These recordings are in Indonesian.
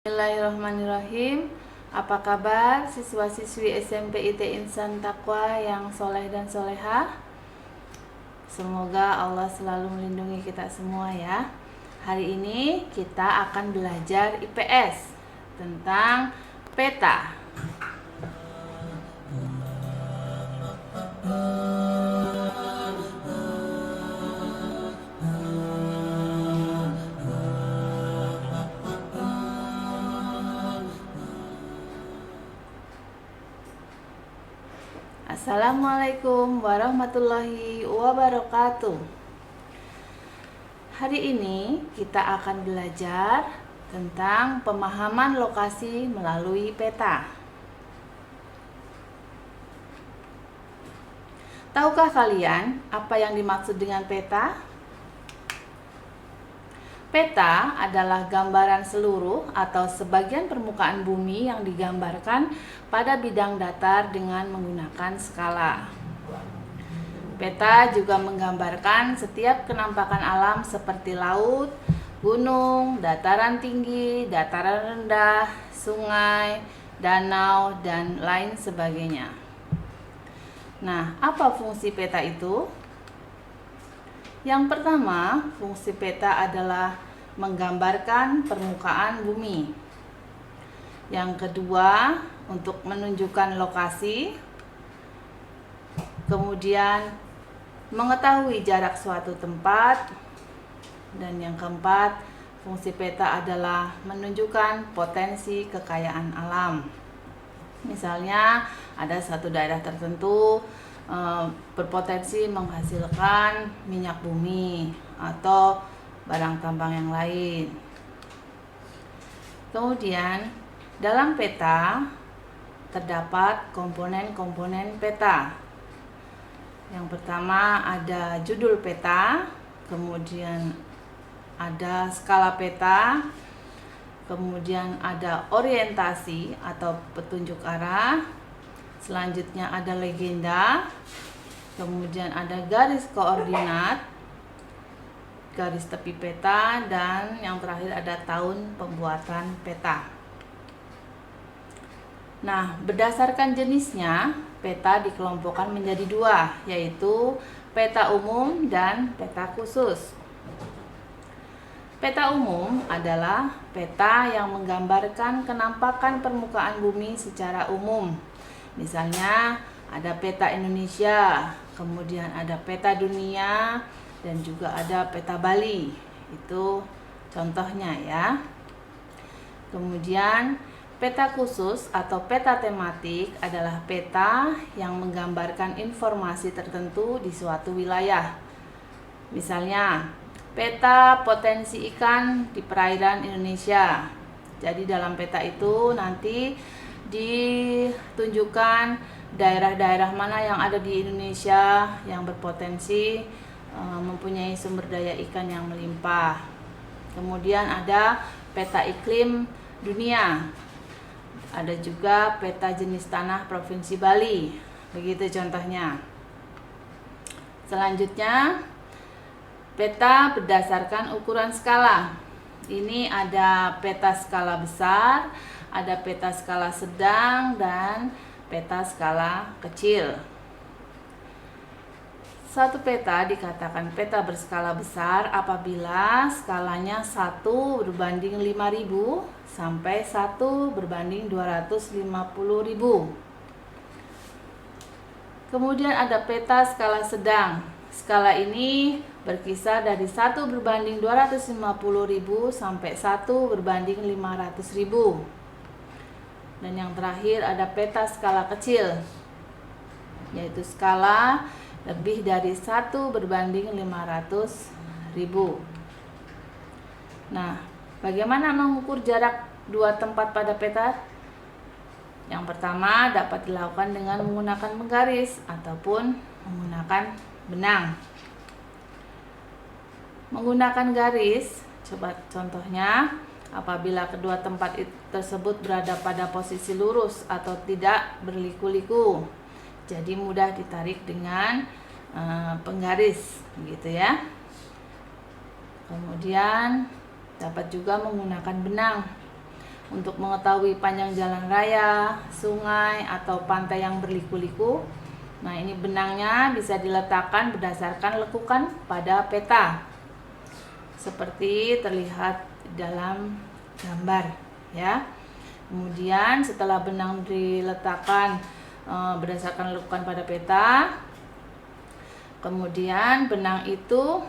Bismillahirrahmanirrahim. Apa kabar siswa-siswi SMP IT Insan Taqwa yang soleh dan solehah? Semoga Allah selalu melindungi kita semua ya. Hari ini kita akan belajar IPS tentang peta. Assalamualaikum warahmatullahi wabarakatuh. Hari ini kita akan belajar tentang pemahaman lokasi melalui peta. Tahukah kalian apa yang dimaksud dengan peta? Peta adalah gambaran seluruh atau sebagian permukaan bumi yang digambarkan pada bidang datar dengan menggunakan skala. Peta juga menggambarkan setiap kenampakan alam seperti laut, gunung, dataran tinggi, dataran rendah, sungai, danau, dan lain sebagainya. Nah, apa fungsi peta itu? Yang pertama, fungsi peta adalah menggambarkan permukaan bumi. Yang kedua, untuk menunjukkan lokasi. Kemudian, mengetahui jarak suatu tempat. Dan yang keempat, fungsi peta adalah menunjukkan potensi kekayaan alam. Misalnya, ada satu daerah tertentu berpotensi menghasilkan minyak bumi atau barang tambang yang lain. Kemudian dalam peta terdapat komponen-komponen peta. Yang pertama ada judul peta, kemudian ada skala peta, kemudian ada orientasi atau petunjuk arah. Selanjutnya ada legenda, kemudian ada garis koordinat, garis tepi peta, dan yang terakhir ada tahun pembuatan peta. Nah, berdasarkan jenisnya, peta dikelompokkan menjadi dua, yaitu peta umum dan peta khusus. Peta umum adalah peta yang menggambarkan kenampakan permukaan bumi secara umum. Misalnya ada peta Indonesia, kemudian ada peta dunia, dan juga ada peta Bali. Itu contohnya ya. Kemudian peta khusus atau peta tematik adalah peta yang menggambarkan informasi tertentu di suatu wilayah. Misalnya peta potensi ikan di perairan Indonesia. Jadi dalam peta itu nanti ditunjukkan daerah-daerah mana yang ada di Indonesia yang berpotensi mempunyai sumber daya ikan yang melimpah. Kemudian ada peta iklim dunia. Ada juga peta jenis tanah Provinsi Bali. Begitu contohnya. Selanjutnya, peta berdasarkan ukuran skala. Ini ada peta skala besar, ada peta skala sedang, dan peta skala kecil. Suatu peta dikatakan peta berskala besar apabila skalanya 1 berbanding 5.000 sampai 1 berbanding 250.000. Kemudian ada peta skala sedang. Skala ini berkisar dari 1 berbanding 250.000 sampai 1 berbanding 500.000. Dan yang terakhir ada peta skala kecil, yaitu skala lebih dari 1 berbanding 500.000. Nah, bagaimana mengukur jarak dua tempat pada peta? Yang pertama dapat dilakukan dengan menggunakan menggaris ataupun menggunakan benang. Menggunakan garis, coba contohnya, apabila kedua tempat tersebut berada pada posisi lurus atau tidak berliku-liku, jadi mudah ditarik dengan penggaris, gitu ya. Kemudian dapat juga menggunakan benang. untuk mengetahui panjang jalan raya, sungai, atau pantai yang berliku-liku. Nah, ini benangnya bisa diletakkan berdasarkan lekukan pada peta, seperti terlihat dalam gambar ya. Kemudian setelah benang diletakkan berdasarkan lekukan pada peta, kemudian benang itu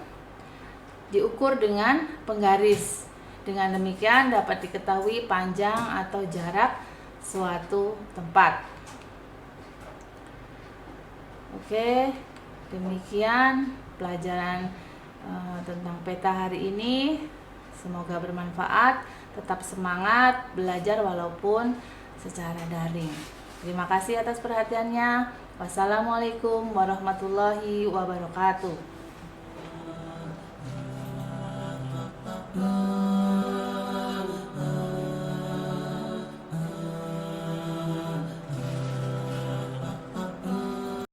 diukur dengan penggaris. Dengan demikian dapat diketahui panjang atau jarak suatu tempat. Oke, demikian pelajaran tentang peta hari ini. Semoga bermanfaat. Tetap semangat belajar walaupun secara daring. Terima kasih atas perhatiannya. Wassalamualaikum warahmatullahi wabarakatuh.